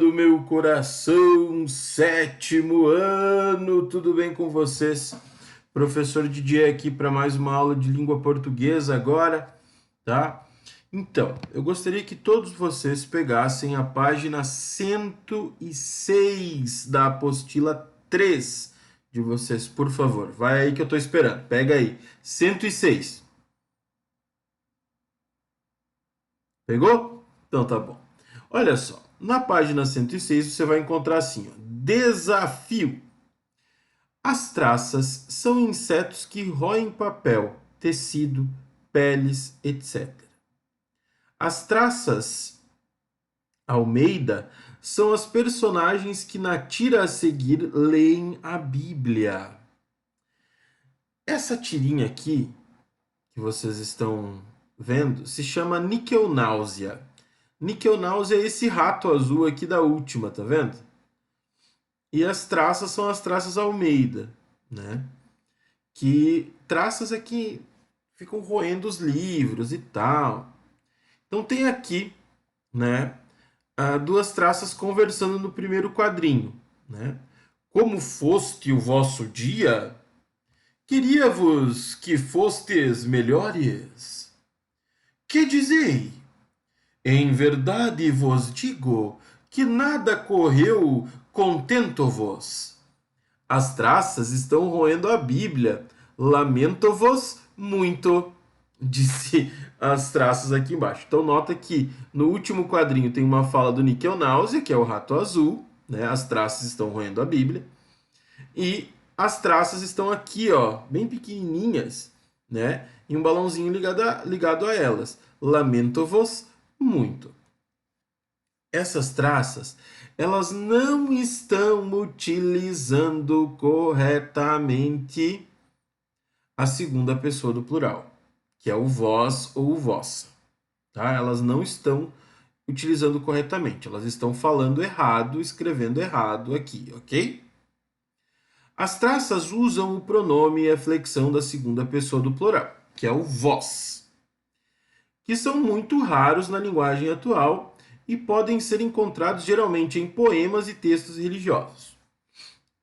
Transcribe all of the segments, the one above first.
do meu coração, sétimo ano, tudo bem com vocês? Professor Didier aqui para mais uma aula de língua portuguesa agora, tá? Então, eu gostaria que todos vocês pegassem a página 106 da apostila 3 de vocês, por favor. Vai aí que eu tô esperando. Pega aí. 106. Pegou? Então tá bom. Olha só, na página 106 você vai encontrar assim, ó, desafio. As traças são insetos que roem papel, tecido, peles, etc. As traças Almeida são as personagens que na tira a seguir leem a Bíblia. Essa tirinha aqui, que vocês estão vendo, se chama Níquel-náusea. Níquel-náusea é esse rato azul aqui da última, tá vendo? E as traças são as traças Almeida, né? Que traças é que ficam roendo os livros e tal. Então tem aqui, né, duas traças conversando no primeiro quadrinho, né? Como foste o vosso dia? Queria-vos que fostes melhores. Que dizei? Em verdade vos digo que nada correu contento-vos. As traças estão roendo a Bíblia. Lamento-vos muito, disse as traças aqui embaixo. Então nota que no último quadrinho tem uma fala do Níquel-náusea, que é o rato azul, né? As traças estão roendo a Bíblia. E as traças estão aqui, ó, bem pequenininhas, né? E um balãozinho ligado a elas. Lamento-vos muito. Essas traças, elas não estão utilizando corretamente a segunda pessoa do plural, que é o vós ou o vossa, tá? Elas não estão utilizando corretamente, elas estão falando errado, escrevendo errado aqui, ok? As traças usam o pronome e a flexão da segunda pessoa do plural, que é o vós, que são muito raros na linguagem atual e podem ser encontrados geralmente em poemas e textos religiosos.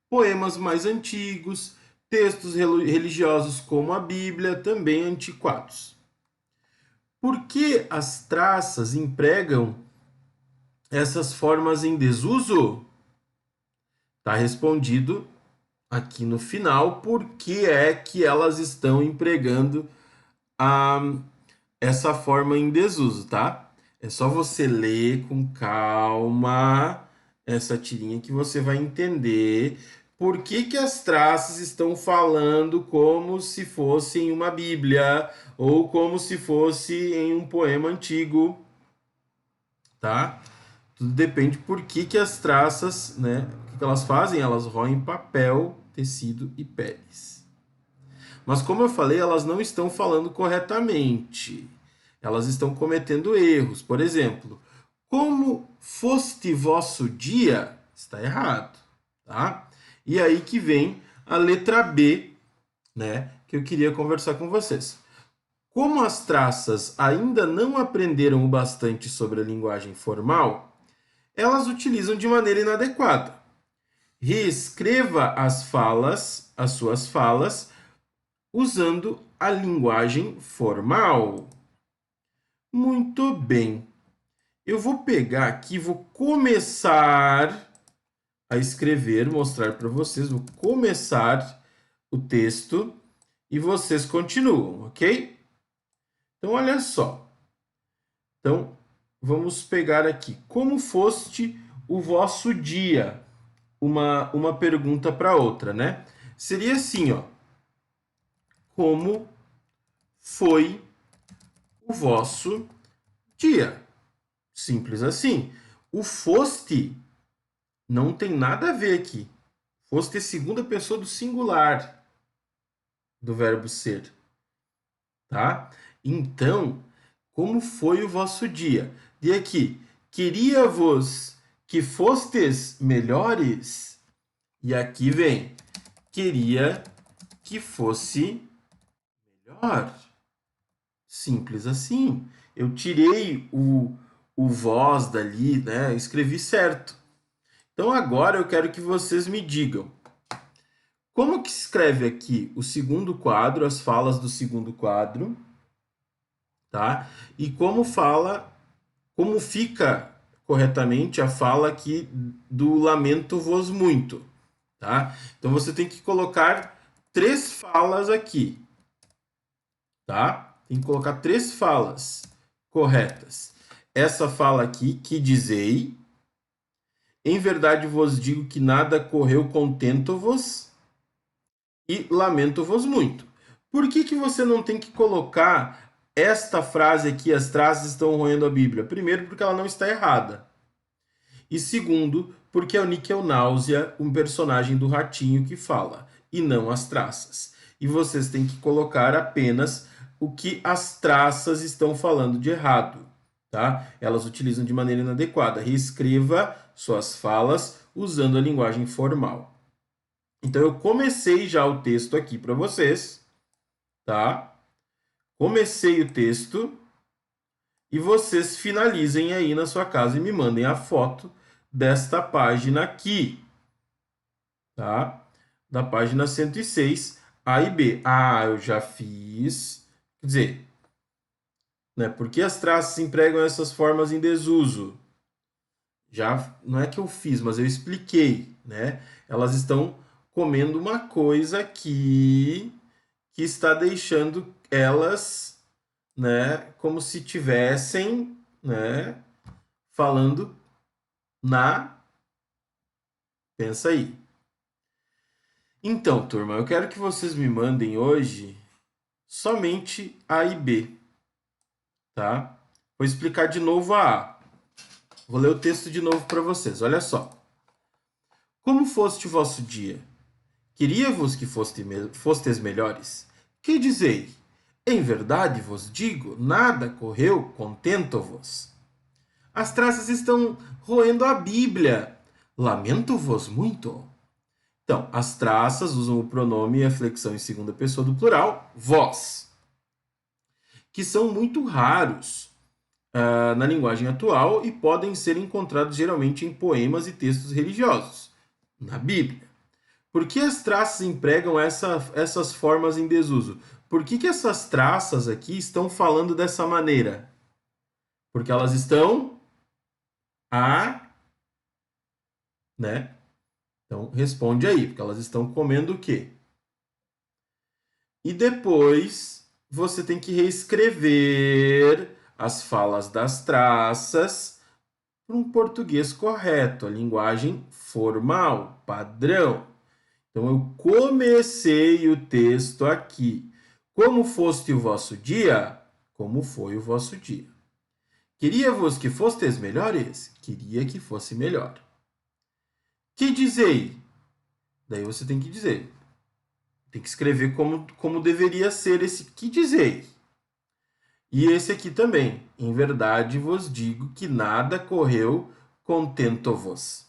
Poemas mais antigos, textos religiosos como a Bíblia, também antiquados. Por que as traças empregam essas formas em desuso? Está respondido aqui no final por que é que elas estão empregando essa forma em desuso, tá? É só você ler com calma essa tirinha que você vai entender por que que as traças estão falando como se fosse em uma Bíblia ou como se fosse em um poema antigo, tá? Tudo depende por que que as traças, né? O que que elas fazem? Elas roem papel, tecido e peles. Mas como eu falei, elas não estão falando corretamente. Elas estão cometendo erros. Por exemplo, como foste vosso dia, está errado, tá? E aí que vem a letra B, né, que eu queria conversar com vocês. Como as traças ainda não aprenderam o bastante sobre a linguagem formal, elas utilizam de maneira inadequada. Reescreva as suas falas, usando a linguagem formal. Muito bem. Eu vou pegar aqui, vou começar a escrever, mostrar para vocês, vou começar o texto e vocês continuam, ok? Então, olha só. Então, vamos pegar aqui. Como foste o vosso dia? Uma pergunta para outra, né? Seria assim, ó. Como foi o vosso dia? Simples assim. O foste não tem nada a ver aqui. Foste é segunda pessoa do singular do verbo ser, tá? Então, como foi o vosso dia? E aqui, queria-vos que fostes melhores? E aqui vem, queria que fosse melhor. Simples assim. Eu tirei o voz dali, né? Eu escrevi certo. Então agora eu quero que vocês me digam como que se escreve aqui o segundo quadro, as falas do segundo quadro, tá? E como fica corretamente a fala aqui do lamento-vos muito, tá? Então você tem que colocar 3 falas aqui, tá? Tem que colocar 3 falas corretas. Essa fala aqui, que dizei, em verdade vos digo que nada correu contento-vos e lamento-vos muito. Por que você não tem que colocar esta frase aqui, as traças estão roendo a Bíblia? Primeiro, porque ela não está errada. E segundo, porque é o Níquel Náusea, um personagem do Ratinho que fala, e não as traças. E vocês têm que colocar apenas o que as traças estão falando de errado, tá? Elas utilizam de maneira inadequada. Reescreva suas falas usando a linguagem formal. Então eu comecei já o texto aqui para vocês, tá? Comecei o texto e vocês finalizem aí na sua casa e me mandem a foto desta página aqui, tá? Da página 106, A e B. Ah, eu já fiz. Quer dizer, né? Por que as traças empregam essas formas em desuso? Já não é que eu fiz, mas eu expliquei, né? Elas estão comendo uma coisa que está deixando elas, né, como se tivessem, né, falando na. Pensa aí. Então, turma, eu quero que vocês me mandem hoje somente A e B, tá? Vou explicar de novo a A. Vou ler o texto de novo para vocês. Olha só. Como foste o vosso dia? Queria-vos que fostes melhores? Que dizei? Em verdade vos digo, nada correu contento-vos. As traças estão roendo a Bíblia. Lamento-vos muito. Então, as traças usam o pronome e a flexão em segunda pessoa do plural, vós, que são muito raros na linguagem atual e podem ser encontrados geralmente em poemas e textos religiosos, na Bíblia. Por que as traças empregam essas formas em desuso? Por que essas traças aqui estão falando dessa maneira? Porque elas estão né? Então responde aí, porque elas estão comendo o quê? E depois você tem que reescrever as falas das traças para um português correto, a linguagem formal, padrão. Então eu comecei o texto aqui. Como foste o vosso dia? Como foi o vosso dia? Queria-vos que fostes melhores? Queria que fosse melhor. Que dizei? Daí você tem que dizer. Tem que escrever como deveria ser esse que dizei. E esse aqui também. Em verdade vos digo que nada correu contento-vos.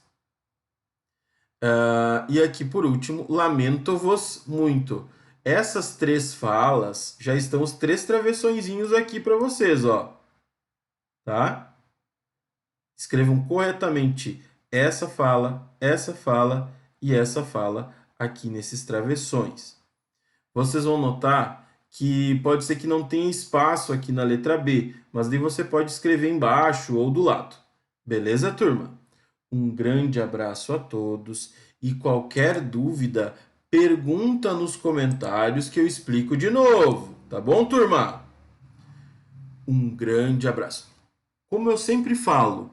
E aqui por último, lamento-vos muito. Essas 3 falas já estão os 3 travessõezinhos aqui para vocês, ó. Tá? Escrevam corretamente essa fala e essa fala aqui nesses travessões. Vocês vão notar que pode ser que não tenha espaço aqui na letra B, mas daí você pode escrever embaixo ou do lado. Beleza, turma? Um grande abraço a todos e qualquer dúvida, pergunta nos comentários que eu explico de novo. Tá bom, turma? Um grande abraço. Como eu sempre falo,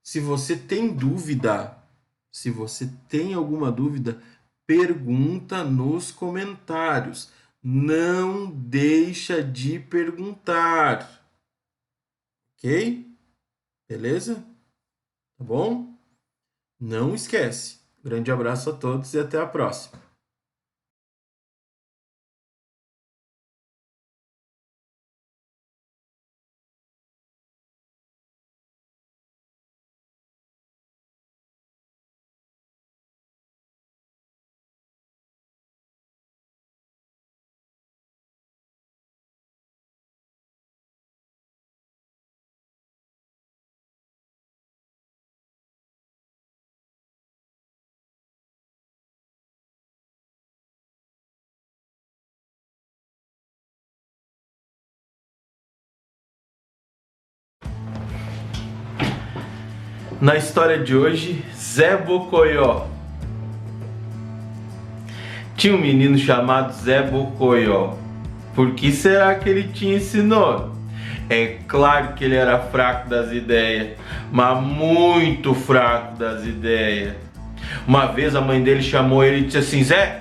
se você tem dúvida, se você tem alguma dúvida, pergunta nos comentários. Não deixa de perguntar. Ok? Beleza? Tá bom? Não esquece. Grande abraço a todos e até a próxima. Na história de hoje, Zé Bocoió. Tinha um menino chamado Zé Bocoió. Por que será que ele tinha esse nome? É claro que ele era fraco das ideias, mas muito fraco das ideias. Uma vez a mãe dele chamou ele e disse assim: Zé,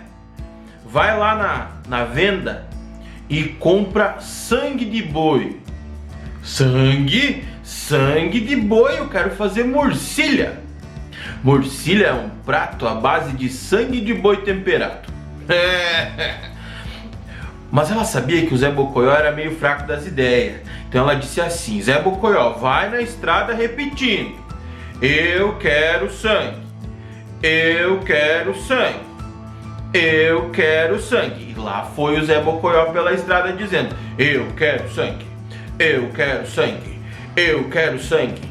vai lá na venda e compra sangue de boi. Sangue? Sangue de boi, eu quero fazer morcilha. Morcilha é um prato à base de sangue de boi temperado. Mas ela sabia que o Zé Bocoió era meio fraco das ideias. Então ela disse assim: Zé Bocoió, vai na estrada repetindo: eu quero sangue, eu quero sangue, eu quero sangue. E lá foi o Zé Bocoió pela estrada dizendo: eu quero sangue, eu quero sangue, eu quero sangue.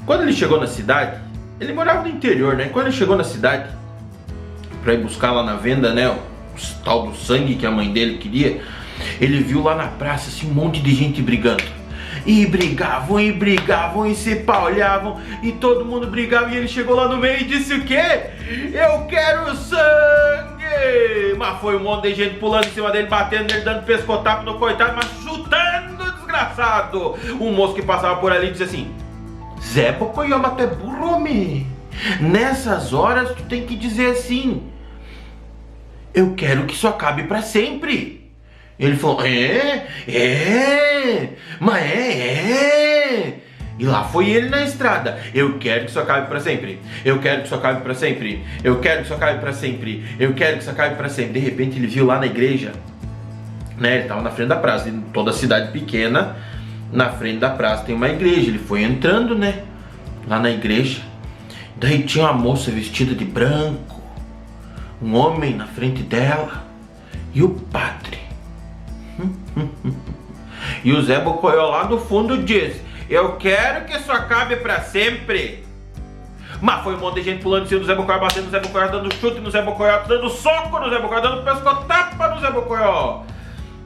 Quando ele chegou na cidade, ele morava no interior, né? Quando ele chegou na cidade para ir buscar lá na venda, né, o tal do sangue que a mãe dele queria, ele viu lá na praça assim, um monte de gente brigando. E brigavam, e se paulhavam, e todo mundo brigava, e ele chegou lá no meio e disse o quê? Eu quero sangue! Mas foi um monte de gente pulando em cima dele, batendo nele, dando pescotapo no coitado, mas chutando o desgraçado. Um moço que passava por ali disse assim: Zé Bocoió, mas tu é burro, homem. Nessas horas tu tem que dizer assim: eu quero que isso acabe pra sempre. Ele falou: mas E lá foi ele na estrada: eu quero que isso acabe pra sempre, eu quero que isso acabe pra sempre, eu quero que isso acabe pra sempre, eu quero que isso acabe pra sempre. De repente ele viu lá na igreja, né? Ele estava na frente da praça, em toda cidade pequena, na frente da praça tem uma igreja. Ele foi entrando, né, lá na igreja. Daí tinha uma moça vestida de branco, um homem na frente dela e o padre. E o Zé Bocoió lá do fundo disse: eu quero que isso acabe pra sempre. Mas foi um monte de gente pulando em cima do Zé Bocoió, batendo no Zé Bocoió, dando chute no Zé Bocoió, dando soco no Zé Bocoió, dando pescotapa no Zé Bocoió.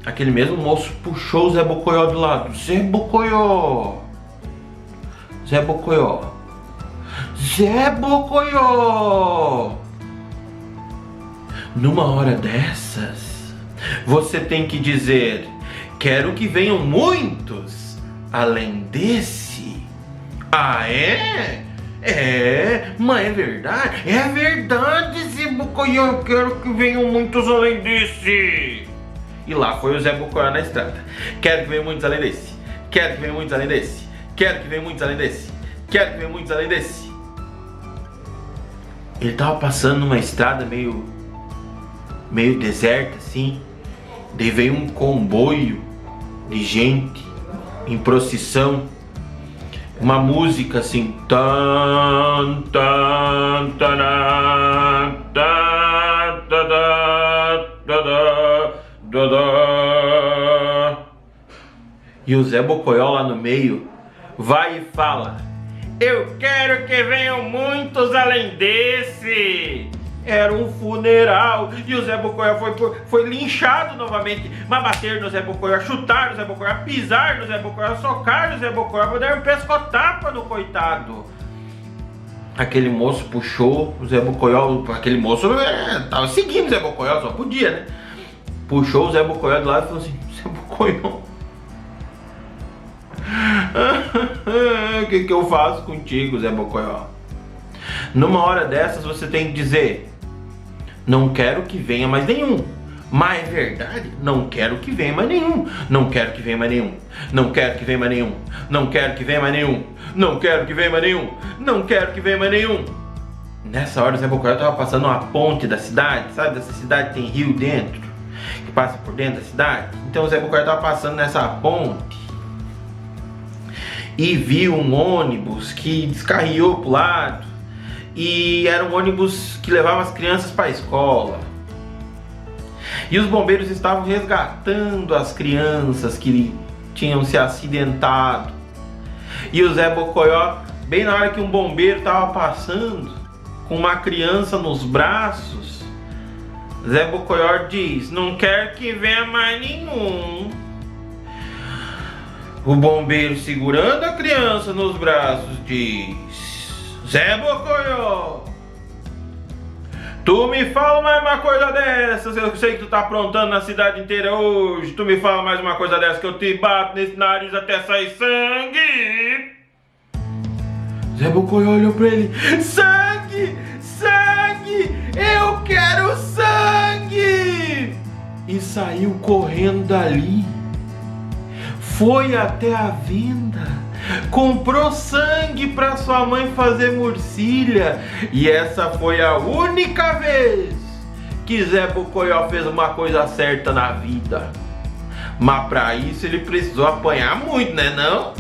Aquele mesmo moço puxou o Zé Bocoió do lado: Zé Bocoió, Zé Bocoió, Zé Bocoió. Numa hora dessas, você tem que dizer: quero que venham muitos além desse. Ah, é? Mas é verdade? É verdade, Zé Bocoió, eu quero que venham muitos além desse. E lá foi o Zé Bocoió na estrada: quero que venham muitos além desse, quero que venham muitos além desse, quero que venham muitos além desse, quero que venham muitos além desse. Ele tava passando numa estrada meio deserta assim. Daí veio um comboio de gente em procissão, uma música assim, tan tan tan tan tan. E o Zé Bocoió lá no meio vai e fala: eu quero que venham muitos além desse. Era um funeral e o Zé Bocoió foi linchado novamente. Mas bateram no Zé Bocoió, chutaram no Zé Bocoió, pisaram no Zé Bocoió, socaram no Zé Bocoió, deram um pescotapa no coitado. Aquele moço puxou o Zé Bocoió, aquele moço tava seguindo o Zé Bocoió, só podia, né? Puxou o Zé Bocoió do lado e falou assim: Zé Bocoió, o que eu faço contigo, Zé Bocoió? Numa hora dessas você tem que dizer: não quero que venha mais nenhum. Mas é verdade, não quero que venha mais nenhum. Não quero que venha mais nenhum. Não quero que venha mais nenhum. Não quero que venha mais nenhum. Não quero que venha mais nenhum. Não quero que venha mais nenhum. Nessa hora o Zé Bocoió estava passando uma ponte da cidade. Sabe, dessa cidade tem rio dentro, que passa por dentro da cidade. Então o Zé Bocoió estava passando nessa ponte e viu um ônibus que descarriou pro lado. E era um ônibus que levava as crianças para a escola. E os bombeiros estavam resgatando as crianças que tinham se acidentado. E o Zé Bocoió, bem na hora que um bombeiro estava passando com uma criança nos braços, Zé Bocoió diz: não quero que venha mais nenhum. O bombeiro, segurando a criança nos braços, diz: Zé Bocoió, tu me fala mais uma coisa dessas, eu sei que tu tá aprontando na cidade inteira hoje. Tu me fala mais uma coisa dessa que eu te bato nesse nariz até sair sangue. Zé Bocoió olhou pra ele. Sangue! Sangue! Eu quero sangue! E saiu correndo dali. Foi até a venda, comprou sangue para sua mãe fazer murcilha. E essa foi a única vez que Zé Bocoió fez uma coisa certa na vida. Mas para isso ele precisou apanhar muito, né não?